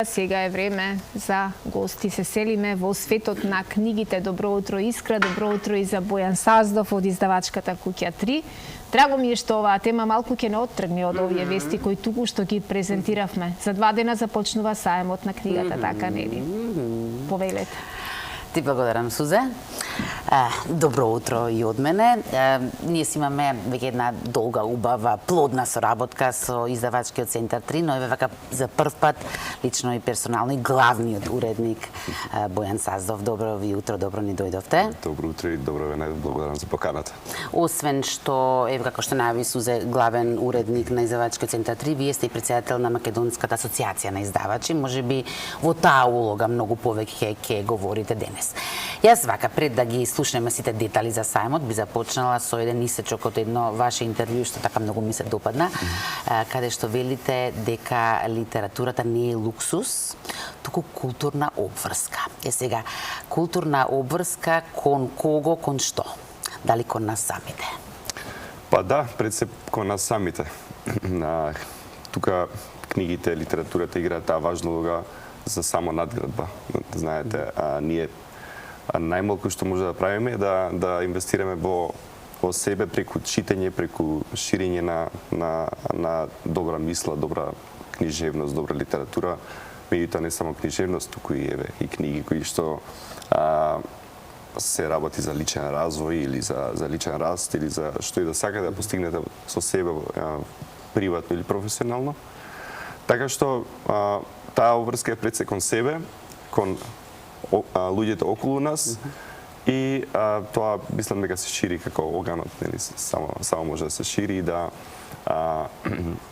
Сега е време за гости. Се селиме во светот на книгите. Добро утро, Искра, добро утро и за Бојан Саздов од издавачката Куќа 3. Драго ми е што оваа тема малку ќе не оттргне од овие вести кои туку што ги презентиравме. За 2 дена започнува саемот на книгата, така нели? Повелете. Ти благодарам, Сузе. Добро утро и од мене. Ние си имаме веќе една долга, убава, плодна соработка со издавачкиот центар 3, но еве вака за прв пат лично и персонално и главниот уредник Бојан Саздов. Добро ви утро, добро ни дојдовте. Добро утро и добро ве благодарам за поканата. Освен што еве како што најави Сузе, главен уредник на издавачкиот центар 3, вие сте и претседател на Македонската асоциација на издавачи. Можеби во таа улога многу повеќе ќе говорите денес. Јас вака пред да ги слушнеме сите детали за сајмот, би започнала со еден исечок од едно ваше интервју што така многу ми се допадна, каде што велите дека литературата не е луксус, туку културна обврска. Сега, културна обврска кон кого, кон што? Дали кон нас самите? Па да, пред се кон нас самите. Тука книгите, литературата играат таа важна улога за само надградба. Знаете, ние најмалку што може да правиме е да инвестираме во себе преку читање, преку ширење на добра мисла, добра книжевност, добра литература. Меѓутоа не само книжевност, туку и книги кои што се работи за личен развој или за личен раст или за што и да сакате да постигнете со себе приватно или професионално. Така што таа обврска е пред се кон себе, кон луѓето околу нас и тоа мислам дека се шири како оганот, нели, само може да се шири и да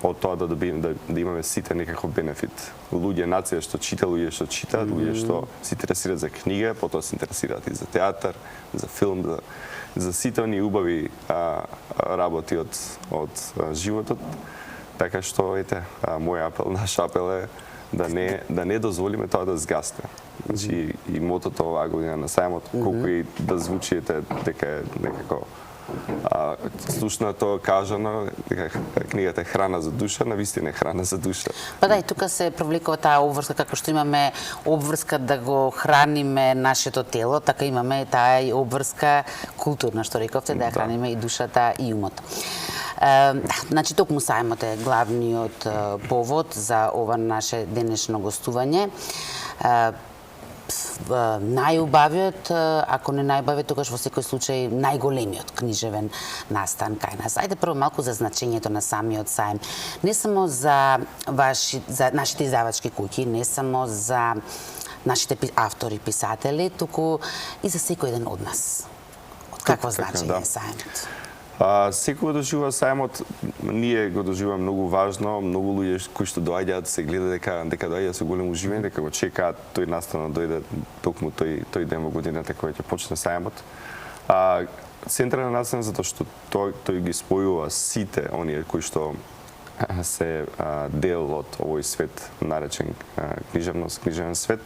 од тоа да имаме сите некаков бенефит. Луѓе, нација што чита, луѓе што читаат, луѓе што се интересираат за книга, потоа се интересираат и за театар, за филм, за сите оние убави работи од животот. Така што ете, мој апел, наш апел е да не дозволиме тоа да згасне. Значи и мотото оваа година на сајмот, колку и да звучиете дека е некако слушнато, кажано, дека книгата е храна за душа, навистина е храна за душа. Па да, и тука се провлекува таа обврска, како што имаме обврска да го храниме нашето тело, така имаме таа и обврска културна, што рековте, да ја храниме и душата и умот. Значи, токму сајмот е главниот повод за ова наше денешно гостување. Најубавиот, ако не најубавиот, тогаш во секој случај најголемиот книжевен настан кај нас. Ајде прво малку за значењето на самиот сајм. Не само за нашите издавачки куќи, не само за нашите автори, писатели, туку и за секој еден од нас. Од какво значење е сајмот? Секој доживува сајмот, ние го доживуваме многу важно, многу луѓе кои што доаѓаат се гледа дека доаѓаат со големо уживање, дека го чекаат тој настан да дојде токму тој ден во годината кога ќе почне сајмот. Централен настан затоа што тој ги спојува сите оние кои што се дел од овој свет наречен книжевен свет,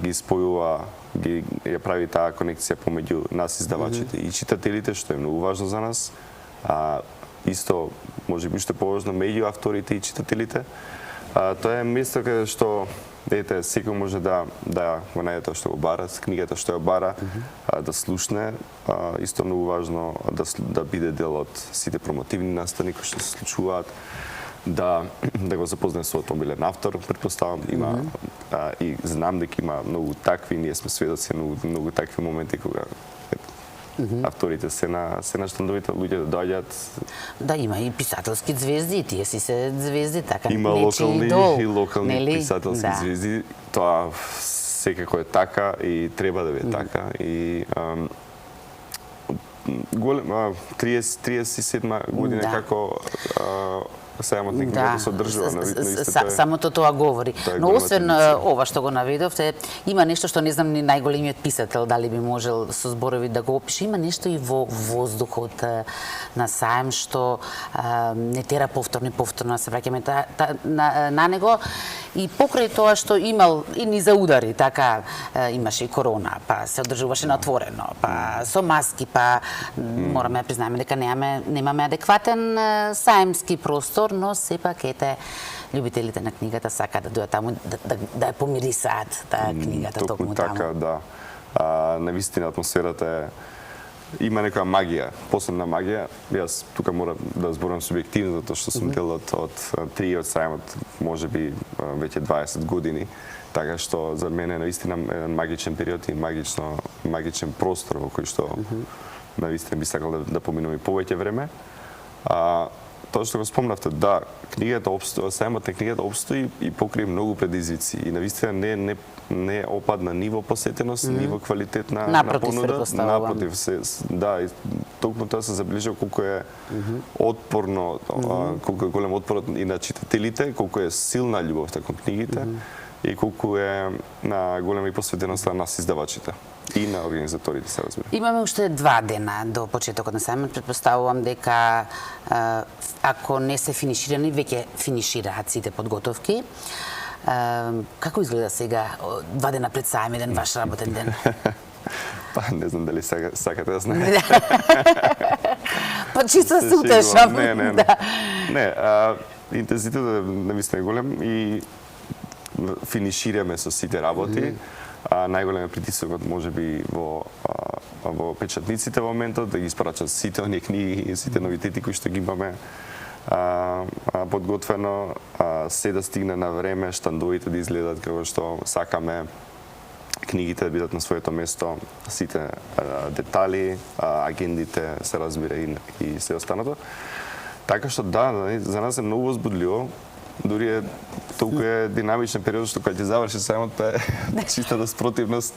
ги спојува, ја прави таа конекција помеѓу нас издавачите и читателите, што е многу важно за нас. Исто, можеби уште поважно, меѓу авторите и читателите. Тоа е место каде што секој може да го најде тоа што го бара, книгата што ја бара, да слушне. Исто многу важно да биде дел од сите промотивни настани кои што се случуваат, да го запознае со омилен автор, претпоставам, има и знам дека има многу такви, ние сме сведоци многу такви моменти кога авторите се на штандовите, луѓе да доаѓаат. Да, има и писателски звезди, тие си се звезди, така има локални писателски звезди, тоа секако е така и треба да биде така и 37 година како сајмот на книгата се одржува на истото. Самото тоа говори. Но освен ова што го наведовте, има нешто што не знам ни најголемиот писател дали би можел со зборови да го опише. Има нешто и во воздухот на сајм што не тера повторно се враќаме на него и покрај тоа што имал и ни за удари, така имаше и корона, па се одржуваше на отворено, па со маски, па мораме да признаеме дека немаме адекватен сајмски простор простор, но сепак ете љубителите на книгата сакаат да дојдат таму да ја помирисаат таа книгата токму таму. Така, да. Навистина атмосферата има некоја магија, посебна магија. Јас тука морам да зборам субјективно, затоа што сум дел од три од сајмот, можеби веќе 20 години. Така што за мене наистина еден магичен период и магичен простор во кој што наистина би сакал да поминувам и повеќе време. Тоа што го спомнавте, да, книгата обстои, сајмот на книгата обстои и покри многу предизвици и навистина не опадна ниво посетеност, ниво квалитет на понуда. Напротив, да, и токму тоа се заближа колку е отпорно, колку е голем отпорот и на читателите, колку е силна љубовта кон книгите и колку е на голема и посветеност на нас издавачите и на организаторите, се разбира. Имаме уште 2 дена до почетокот на сајмот. Претпоставувам дека ако не се финиширани, веќе финишираат сите подготовки. Како изгледа сега 2 дена пред сајмот, ваш работен ден? Па не знам дали сакате да знаете. Па чисто се утешам. Не, интензитетот е навистина голем и финишираме со сите работи. Најголем притисокот можеби во печатниците во моментот да ги испрачат сите оние книги и сите новитети кои што ги имаме подготвено, се да стигне на време, штандовите да изгледат како што сакаме, книгите да бидат на своето место, сите детали, агендите, се разбира и се останато. Така што да, за нас е многу возбудливо. Дури е толку е динамичен период што кога ќе заврши сајмот е чиста спротивност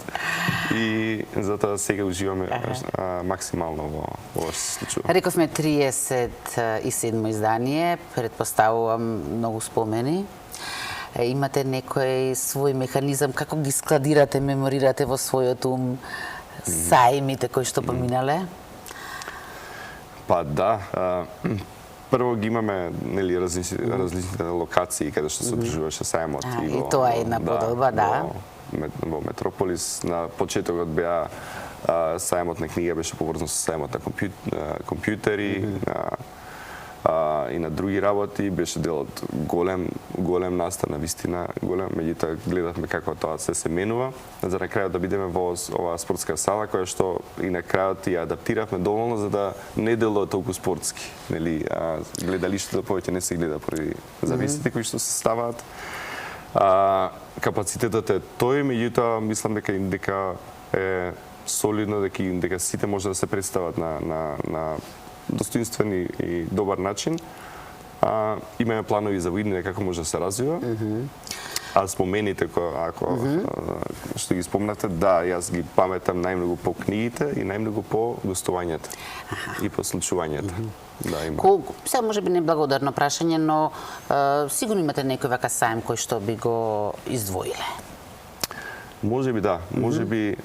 и затоа сега уживаме максимално во ова што се случува. Рековме 37 издание, претпоставувам многу спомени. Имате некој свој механизам како ги складирате, меморирате во својот ум сајмите кои што поминале? Па да, прво ги имаме нели различните локации каде што се одржуваше сајмот и тоа е една поделба, да. Во Метрополис на почетокот беа сајмот на книга беше поврзан со сајмот на компјутери, и на други работи, беше дел од голем настан, навистина голем, меѓутоа гледавме како тоа се менува, за на крајот да бидеме во оваа спортска сала која што и на крајот ја адаптиравме доволно за да не делува толку спортски, нели, гледалиштето повеќе не се гледа поради зависите кои што се ставаат. Капацитетот е тој, меѓутоа мислам дека е солидно, дека сите може да се представат на достоинствен и добар начин. Имаме планови за иднина како може да се развива. Спомените, ако што ги спомнате, да, јас ги паметам најмногу по книгите и најмногу по гостувањата и по случувањата. Да, има. Сега може би неблагодарно прашање, но сигурно имате некој вака сајм кој што би го издвоиле? Може би да, може би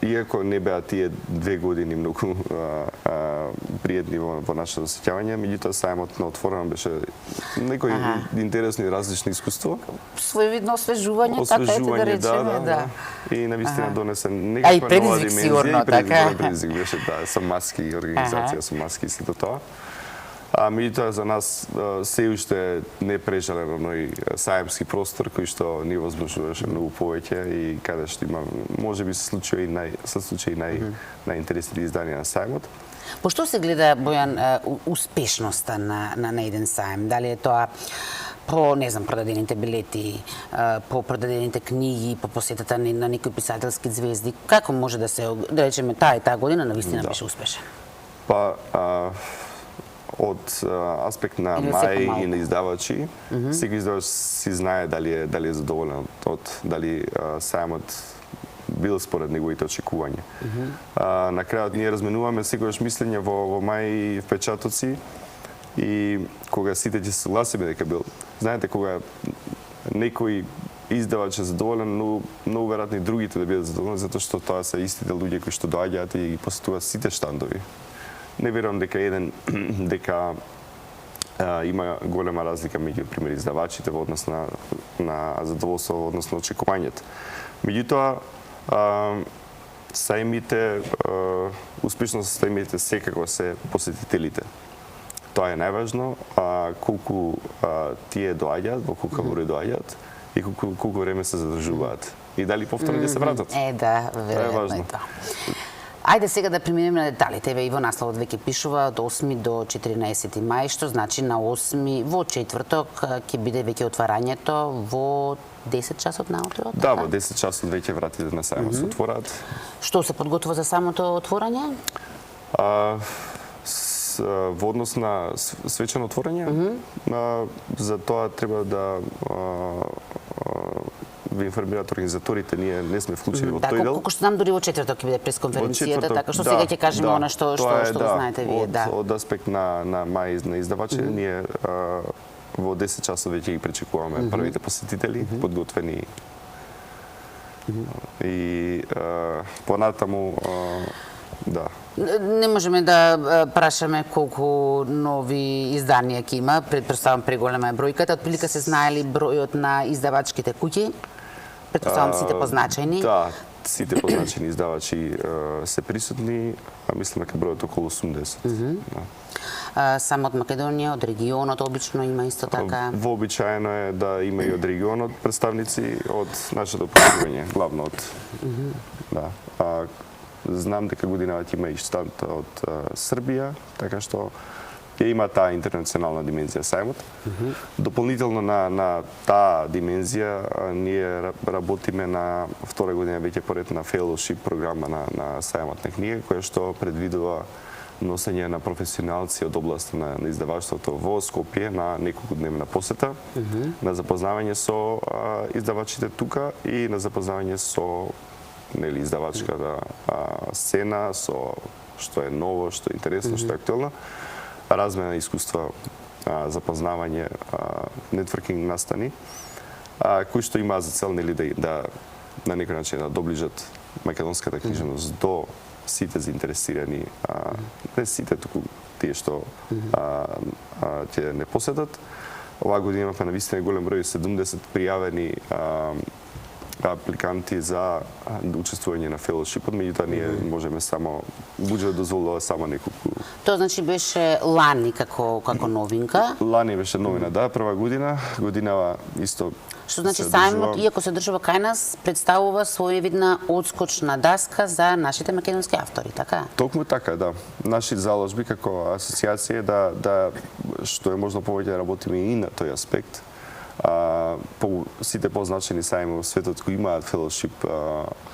иако не беа тие 2 години многу пријатни во нашето осеќавање, меѓутоа сајмот на отворено беше некои интересни и различни искуство. Своевидно освежување, така ете да речеме, да. И навистина донесе некаква нова димензија. Така. Предизвик беше, да, со маски, организација со маски и сето тоа. Меѓутоа за нас се уште не прежален оној сајмски простор кој што ни возбужуваше многу повеќе и каде што има можеби се случува и најинтересните изданија на сајмот. По што се гледа, Бојан, успешноста на еден сајм? Дали е тоа по, не знам, продадените билети, по продадените книги, по посетата на некои писателски звезди? Како може да се, да речеме, таа година навистина беше успешен? Па, од аспект на мај и на издавачи, секој издавач си знае дали е задоволен дали сајмот бил според неговите очекувања. На крајот ние разменуваме секогаш мислење во мај и впечатоци и кога сите ќе се согласиме дека бил. Знаете, кога некој издавач е задоволен, но веројатно и другите да бидат задоволени, затоа што тоа се истите луѓе кои што доаѓаат и ги посетуваат сите штандови. Не верувам дека има голема разлика меѓу пример издавачите во однос на задоволство во однос на очекувањата. Меѓутоа, сајмите, успешност сајмите секако се посетителите. тоа е најважно, колку тие доаѓаат, во колку број доаѓаат и колку време се задржуваат. И дали повторно ќе се вратат. Да, веројатно е тоа. Ајде сега да преминеме на деталите. Еве и во насловот веќе пишува од 8 до 14 мај, што значи на 8 во четврток ќе биде веќе отварањето во 10 часот наутро. Да, во 10 часот веќе вратите на сајмот се отвораат. Што се подготвува за самото отворање? Во однос на свечено отворање, за тоа треба да ви информираат организаторите, ние не сме вклучени во тој дел. Колку што знам, дури во четврток ќе биде пресконференцијата, така што сега ќе кажеме она што го знаете вие. Од аспект на мај на издавачите, ние во 10 часот веќе ги пречекуваме првите посетители, подготвени. И понатаму, да. Не можеме да прашаме колку нови изданија ќе има, претпоставам преголема е бројката, отприлика се знаели бројот на издавачките куќи? Претпоставам сите позначени. Да, сите позначени издавачи се присутни, а мислам дека бројот околу 80. Само од Македонија, од регионот обично има исто така? Вообичаено е да има и од регионот представници, од нашето покривање, главно од. Да. Знам дека годинава ќе има и штанд од Србија, така што ќе има таа интернационална димензија сајмот. Дополнително на таа димензија ние работиме на втора година веќе поред на fellowship програма на сајмот на книга, која што предвидува носење на професионалци од областа на издаваштвото во Скопје на неколку дневна посета, на запознавање со издавачите тука и на запознавање со издавачката сцена, со што е ново, што е интересно, што е актуелно, размена искуства, запознавање, нетворкинг настани, кои што има за цел да на некој начин да доближат македонската книжевност до сите заинтересирани, не сите, туку тие што ќе не посетат. Оваа година имавме навистина голем број, 70 пријавени апликанти за учествување на фелошипот, меѓутоа ние можеме само, буџетот дозволува само неколку. Тоа значи беше лани како новинка? Лани беше новина, да, прва годинава исто. Што значи сајмот, иако се држува кај нас, представува своевидна одскочна даска за нашите македонски автори, така? Токму така, да. Наши заложби како асоциација да што е можно повеќе да работиме и на тој аспект. Сите позначени сајми во светот кои имаат фелошип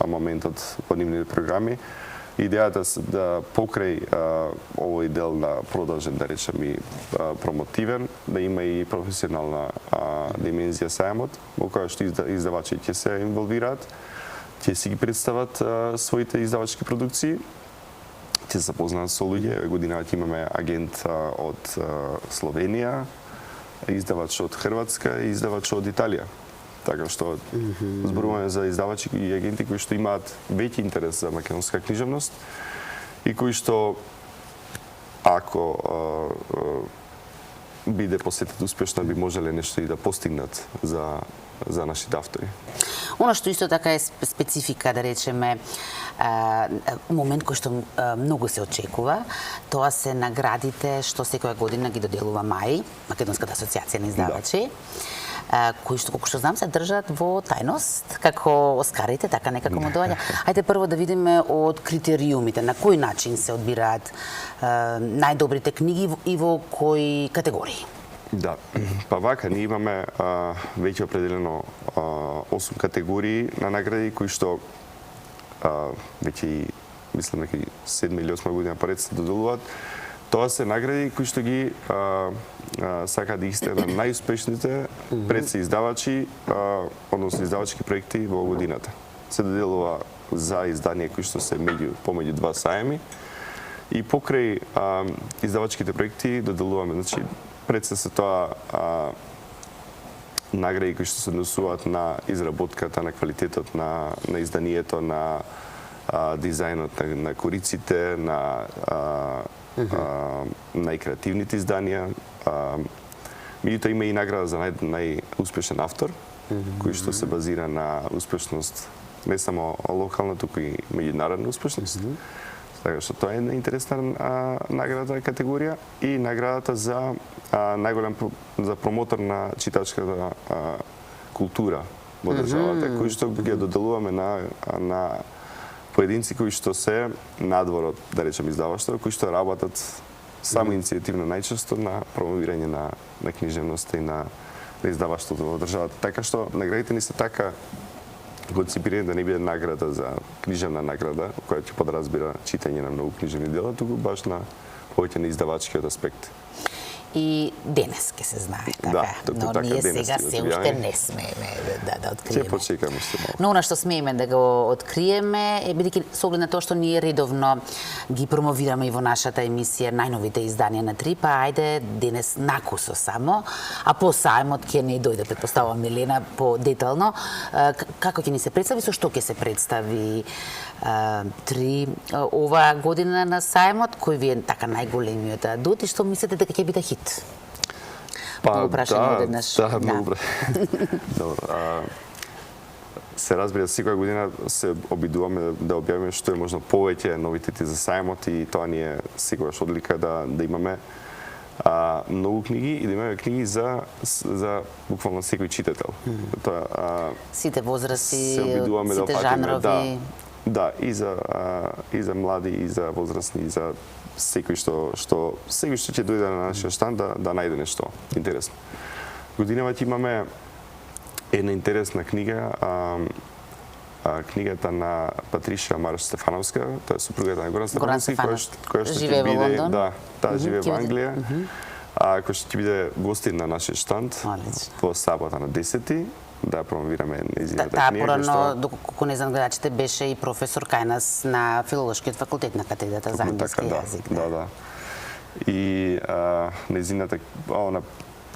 моментот во нивните програми, идејата да покрај овој дел на продолжен, да речем, и промотивен, да има и професионална димензија сајмот, во која што издавачи ќе се инволвираат, ќе си ги представат своите издавачки продукции, ќе се запознаат со луѓе. Годинава ќе имаме агент од Словенија, издавач од Хрватска и издавач од Италија. Така што зборуваме за издавачи и агенти кои што имаат веќе интерес за македонска книжевност и кои што ако биде посетет успешно би можеле нешто и да постигнат за нашите автори. Оно што исто така е специфика, да речеме, момент кој што многу се очекува, тоа се наградите што секоја година ги доделува МАИ, Македонската асоциација на издавачи, кои што, колку што знам, се држат во тајност, како Оскарите, така некако му доаѓа. Ајде прво да видиме од критериумите, на кој начин се одбираат најдобрите книги и во кои категории? Да, па вака, ние имаме веќе определено 8 категории на награди кои што веќе и мислам дека 7 или 8 година поред се доделуваат. Тоа се награди кои што ги сака да исте на најуспешните пред се издавачи, односно издавачки проекти во годината. Се доделува за изданија кои што се помеѓу два сајми и покрај издавачките проекти доделуваме, значи пред се тоа награди кои што се однесуваат на изработката, на квалитетот на изданието, на дизајнот на кориците, на најкреативните изданија. Меѓутоа има и награда за најуспешен автор, кој што се базира на успешност не само локална, туку и меѓународна успешност. Така што тоа е една интересна награда категорија и наградата за најголем за промотор на читачката култура во државата, кои што ги доделуваме на поединци кои што се надвор од, да речем, издаваштво, кои што работат само иницијативно најчесто на промовирање на книжевноста и на издаваштвото во државата. Така што наградите ни се така концепирани да не биде награда за книжевна награда, која ќе подразбира читање на многу книжевни дела, туку баш на повеќе на издавачкиот аспект. И денес ќе се знае, така. Да, но така, ние денес сега ќе се го уште објавиме. не смееме да откриеме. Ќе почекаме уште малку. Но она што смееме да го откриеме е бидејќи со оглед на тоа што ние редовно ги промовираме и во нашата емисија најновите изданија на Три, па ајде денес накусо само, а по сајмот ќе не дојде, претпоставувам, Милена по-детално. Како ќе ни се представи, со што ќе се представи Три оваа година на сајмот, кој ви е така најголемиот адут и што мислите дека ќе биде хит? Многу прашање одеднаш. Да, многу Добро. Се разбира, секоја година се обидуваме да објавиме што е можно повеќе новитети за сајмот и тоа ни е секогаш одлика да имаме многу книги и да имаме книги за буквално секој читател. Тоа сите возрасти, се обидуваме сите да жанрови. Да, и за млади, и за возрастни, и за секој што ќе дојде на нашиот штанд да најде нешто интересно. Годинава имаме една интересна книга, книгата на Патриша Марш Стефановска, тоа е супругата на Горан Стефановски, која што живее во Лондон. Да, таа живее во Англија. Кој што ќе биде гостин на нашиот штанд во сабота на 10-ти. Да промовираме нејзината книга. Таа порано, доколку не знам гледачите, беше и професор кај нас на Филолошкиот факултет на катедрата за англиски јазик. Да. И нејзината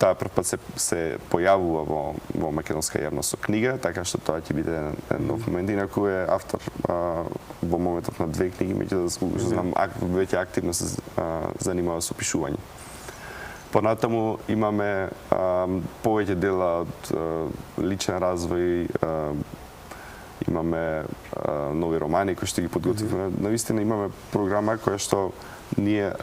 таа прв пат се појавува во македонска јавност со книга, така што тоа ќе биде нов момент. Инаку е автор во моментот на 2 книги, меѓутоа знам веќе активно се занимава со пишување. Понатаму имаме повеќе дела од личен развој, имаме нови романи кои што ги подготвивме. Навистина имаме програма која што ние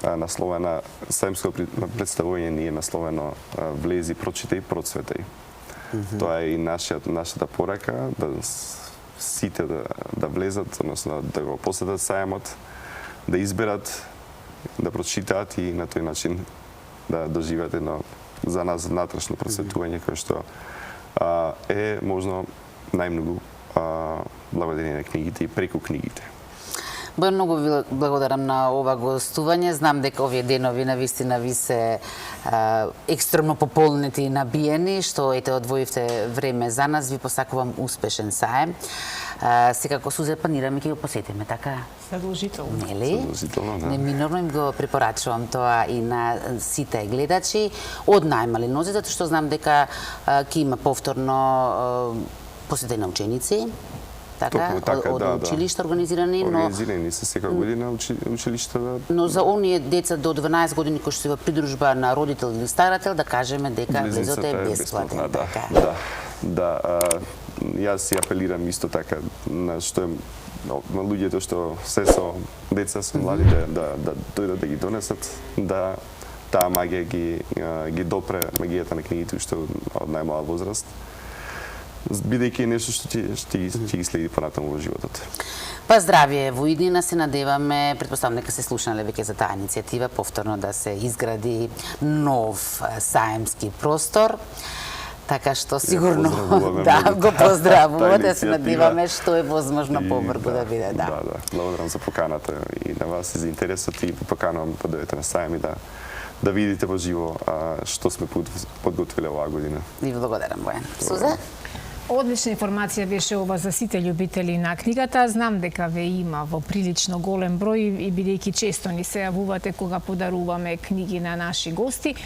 насловена, сајмско представување ни е насловено Влези, прочитај, процветај. Тоа е и нашата порака, да сите да влезат, односно да го посетат сајмот, да изберат, да прочитаат и на тој начин да доживеат едно за нас внатрешно просветување кое што е можно најмногу благодарение на книгите и преку книгите. Бојан, многу ви благодарам на ова гостување. Знам дека овие денови навистина ви се екстремно пополнети и набиени, што ете одвоивте време за нас. Ви посакувам успешен саем. Секако Сузе планираме ќе го посетиме, така? Задолжително. Нели? Задолжително, да. Неминорно им го препорачувам тоа и на сите гледачи од најмали нози, затоа што знам дека ќе има повторно посетени на ученици. Така, од училишта организирани, но организирани се секоја година училиштата. Но за оние деца до 12 години кои што се во придружба на родител или старател, да кажеме дека влезот е бесплатен. Да, јас си апелирам исто така на што на луѓето што се со деца, со млади да дојдат да ги донесат, да таа магија ги допре магијата на книгите уште од најмала возраст, бидејќи нешто што ќе ги следи понатаму во животот. Па здравје во иднина, се надеваме, претпоставам дека се слушнале веќе за таа иницијатива, повторно да се изгради нов саемски простор. Така што сигурно го поздравуваме, да се надеваме што е возможно побрзо да биде. Да, благодарам за поканата и на вас и за интересот и поканувам да дојдете на саем и да видите во живо што сме подготвиле оваа година. Ви благодарам, Бојан. Сузе? Одлична информација беше ова за сите љубители на книгата. Знам дека ве има во прилично голем број и бидејќи често ни се јавувате кога подаруваме книги на наши гости.